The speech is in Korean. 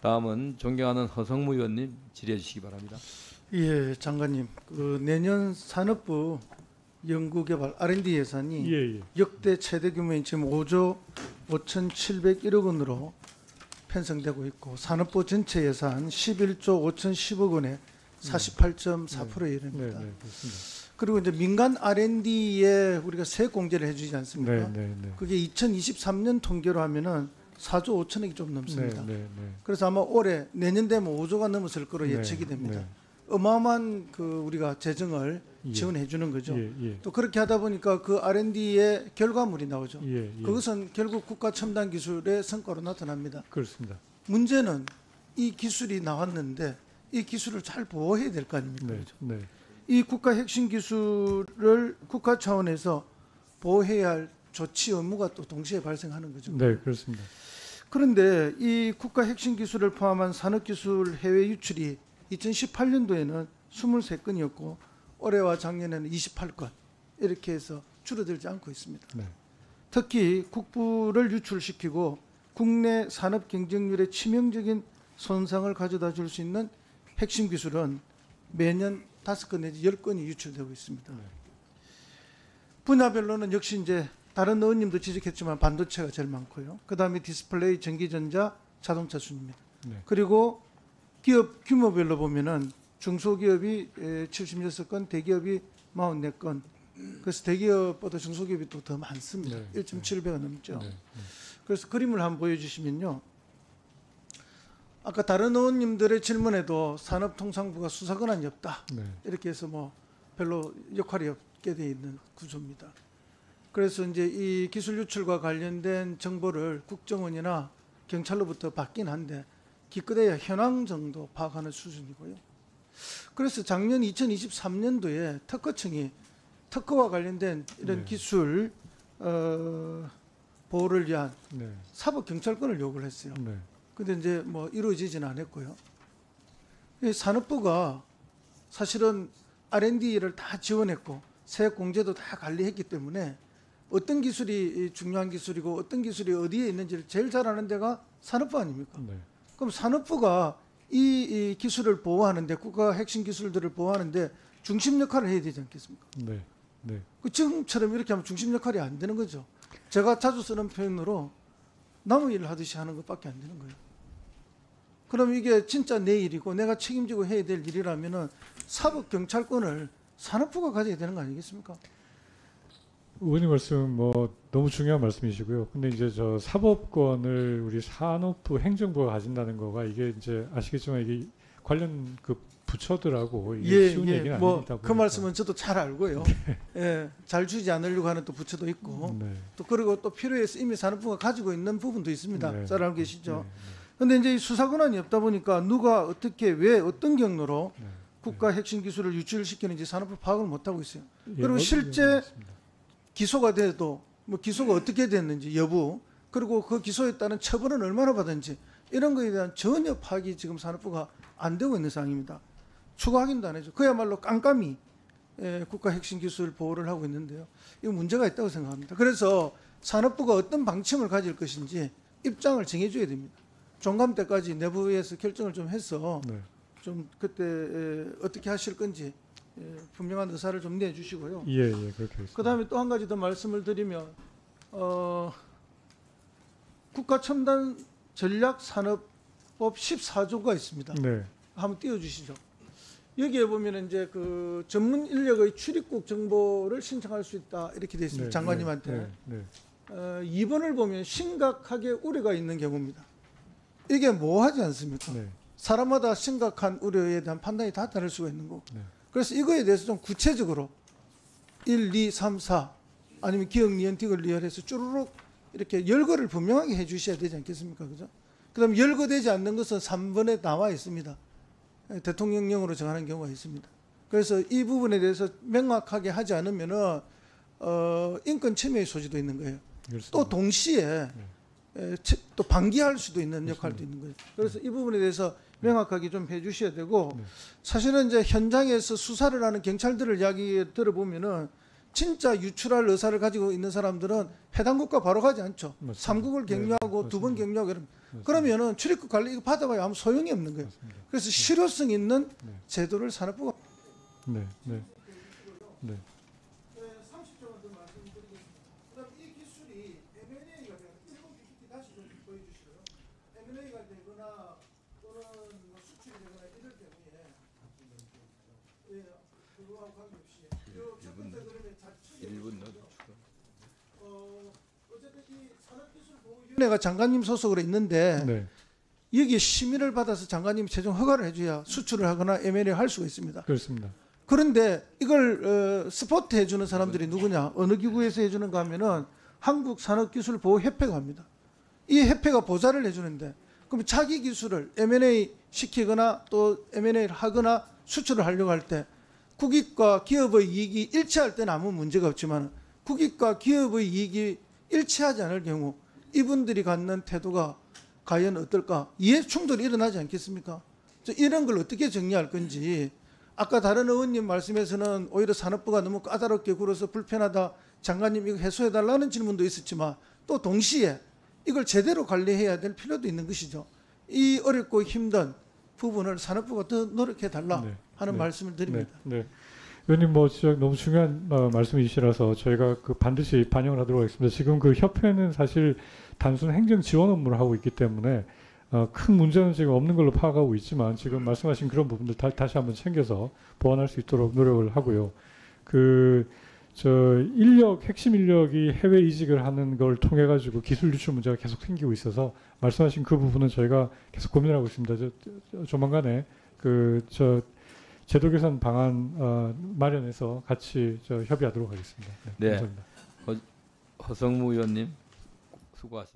다음은 존경하는 허성무 의원님 질의해 주시기 바랍니다. 예, 장관님. 내년 산업부 연구개발 R&D 예산이 역대 최대 규모인 지금 5조 5,701억 원으로 편성되고 있고 산업부 전체 예산 11조 5,010억 원에 48.4%에 이릅니다. 그리고 이제 민간 R&D에 우리가 세액 공제를 해주지 않습니까? 그게 2023년 통계로 하면은 4조 5천억이 좀 넘습니다. 그래서 아마 올해 내년 되면 5조가 넘었을 거로 예측이 됩니다. 어마어마한 우리가 재정을 지원해 주는 거죠. 또 그렇게 하다 보니까 그 R&D의 결과물이 나오죠. 그것은 결국 국가 첨단 기술의 성과로 나타납니다. 그렇습니다. 문제는 이 기술이 나왔는데 이 기술을 잘 보호해야 될 거 아닙니까? 이 국가 핵심 기술을 국가 차원에서 보호해야 할 조치 의무가 또 동시에 발생하는 거죠. 네, 그렇습니다. 그런데 이 국가 핵심 기술을 포함한 산업기술 해외 유출이 2018년도에는 23건이었고 올해와 작년에는 28건 이렇게 해서 줄어들지 않고 있습니다. 특히 국부를 유출시키고 국내 산업 경쟁률에 치명적인 손상을 가져다 줄 수 있는 핵심 기술은 매년 5건 내지 10건이 유출되고 있습니다. 분야별로는 역시 이제 다른 의원님도 지적했지만 반도체가 제일 많고요. 그 다음에 디스플레이, 전기전자, 자동차 순입니다. 그리고 기업 규모별로 보면은 중소기업이 76건, 대기업이 44건. 그래서 대기업보다 중소기업이 또 더 많습니다. 1.7배가 넘죠. 그래서 그림을 한번 보여주시면요. 아까 다른 의원님들의 질문에도 산업통상부가 수사 권한이 없다. 이렇게 해서 뭐 별로 역할이 없게 돼 있는 구조입니다. 그래서 이제 이 기술 유출과 관련된 정보를 국정원이나 경찰로부터 받긴 한데 기껏해야 현황 정도 파악하는 수준이고요. 그래서 작년 2023년도에 특허청이 특허와 관련된 이런 기술 보호를 위한 사법 경찰권을 요구를 했어요. 근데 이제 뭐 이루어지지는 않았고요. 산업부가 사실은 R&D를 다 지원했고 세액 공제도 다 관리했기 때문에 어떤 기술이 중요한 기술이고 어떤 기술이 어디에 있는지를 제일 잘 아는 데가 산업부 아닙니까? 그럼 산업부가 이 기술을 보호하는데 국가 핵심 기술들을 보호하는데 중심 역할을 해야 되지 않겠습니까? 그 지금처럼 이렇게 하면 중심 역할이 안 되는 거죠. 제가 자주 쓰는 표현으로 나무 일을 하듯이 하는 것밖에 안 되는 거예요. 그럼 이게 진짜 내 일이고 내가 책임지고 해야 될 일이라면은 사법 경찰권을 산업부가 가져야 되는 거 아니겠습니까? 의원님 말씀 뭐 너무 중요한 말씀이시고요. 근데 이제 저 사법권을 우리 산업부 행정부가 가진다는 거가 이게 이제 아시겠지만 이게 관련 그 부처들하고 이게 쉬운 얘기는 뭐 아니다 보니까. 그 말씀은 저도 잘 알고요. 잘 주지 않으려고 하는 또 부처도 있고 또 그리고 또 필요해서 이미 산업부가 가지고 있는 부분도 있습니다. 잘 알고 계시죠? 근데 이제 이 수사 권한이 없다 보니까 누가 어떻게 왜 어떤 경로로 국가 핵심 기술을 유출시키는지 산업부 파악을 못 하고 있어요. 그리고 실제 기소가 돼도 뭐 기소가 어떻게 됐는지 여부 그리고 그 기소에 따른 처벌은 얼마나 받은지 이런 거에 대한 전혀 파악이 지금 산업부가 안 되고 있는 상황입니다. 추가 확인도 안 해줘. 그야말로 깜깜이 국가 핵심 기술 보호를 하고 있는데요. 이거 문제가 있다고 생각합니다. 그래서 산업부가 어떤 방침을 가질 것인지 입장을 정해줘야 됩니다. 종감 때까지 내부에서 결정을 좀 해서 좀 그때 어떻게 하실 건지 분명한 의사를 좀 내주시고요. 그렇게 하겠습니다. 그다음에 또 한 가지 더 말씀을 드리면 국가첨단 전략산업법 14조가 있습니다. 한번 띄워주시죠. 여기에 보면 이제 그 전문 인력의 출입국 정보를 신청할 수 있다 이렇게 되어 있습니다. 장관님한테. 2번을 보면 심각하게 우려가 있는 경우입니다. 이게 뭐하지 않습니까? 사람마다 심각한 우려에 대한 판단이 다 다를 수가 있는 거고. 그래서 이거에 대해서 좀 구체적으로 1, 2, 3, 4 아니면 기억, 니은, 틱을 리얼해서 쭈루룩 이렇게 열거를 분명하게 해 주셔야 되지 않겠습니까? 그죠? 그 다음에 열거되지 않는 것은 3번에 나와 있습니다. 대통령령으로 정하는 경우가 있습니다. 그래서 이 부분에 대해서 명확하게 하지 않으면은 인권 침해의 소지도 있는 거예요. 그렇습니다. 또 동시에 또 방기할 수도 있는 역할도 있는 거예요. 그래서 이 부분에 대해서 명확하게 좀 해주셔야 되고 사실은 이제 현장에서 수사를 하는 경찰들을 이야기 들어보면은 진짜 유출할 의사를 가지고 있는 사람들은 해당 국가 바로 가지 않죠. 3국을 격려하고 2번 격려하고 이런 그러면은 출입국 관리 이거 받아봐야 아무 소용이 없는 거예요. 맞습니다. 그래서 실효성 있는 네. 제도를 산업부가 네, 네, 네. 30초만 더 말씀드리겠습니다. 그다음 이 기술이 M&A가 되는 일본 PPT 다시 좀 보여주시고요. M&A가 되거나 또는 뭐 수출이 되거나 이럴 경우에 그거하고 관계없이 첫 번째 그러면 자체 1분 넣어주시고. 어쨌든 이 산업기술보호위원회가 장관님 소속으로 있는데 네. 여기에 심의를 받아서 장관님이 최종 허가를 해줘야 수출을 하거나 M&A를 할 수가 있습니다. 그렇습니다. 그런데 이걸 스포트 해주는 사람들이 누구냐? 어느 기구에서 해주는가 하면은 한국산업기술보호협회가 합니다. 이 협회가 보좌를 해주는데 그럼 자기 기술을 M&A 시키거나 또 M&A를 하거나 수출을 하려고 할 때 국익과 기업의 이익이 일치할 때는 아무 문제가 없지만 국익과 기업의 이익이 일치하지 않을 경우 이분들이 갖는 태도가 과연 어떨까? 이해 충돌이 일어나지 않겠습니까? 이런 걸 어떻게 정리할 건지 아까 다른 의원님 말씀에서는 오히려 산업부가 너무 까다롭게 굴어서 불편하다. 장관님 이거 해소해달라는 질문도 있었지만 또 동시에 이걸 제대로 관리해야 될 필요도 있는 것이죠. 이 어렵고 힘든 부분을 산업부가 더 노력해달라 네. 하는 네. 말씀을 드립니다. 네. 네. 의원님 뭐 진짜 너무 중요한 말씀이시라서 저희가 그 반드시 반영을 하도록 하겠습니다. 지금 그 협회는 사실 단순 행정 지원 업무를 하고 있기 때문에 큰 문제는 지금 없는 걸로 파악하고 있지만 지금 말씀하신 그런 부분들 다시 한번 챙겨서 보완할 수 있도록 노력을 하고요. 핵심 인력이 해외 이직을 하는 걸 통해 가지고 기술 유출 문제가 계속 생기고 있어서 말씀하신 그 부분은 저희가 계속 고민하고 있습니다. 조만간에 제도 개선 방안 마련해서 같이 협의하도록 하겠습니다. 네. 감사합니다. 허성무 의원님 수고하셨습니다.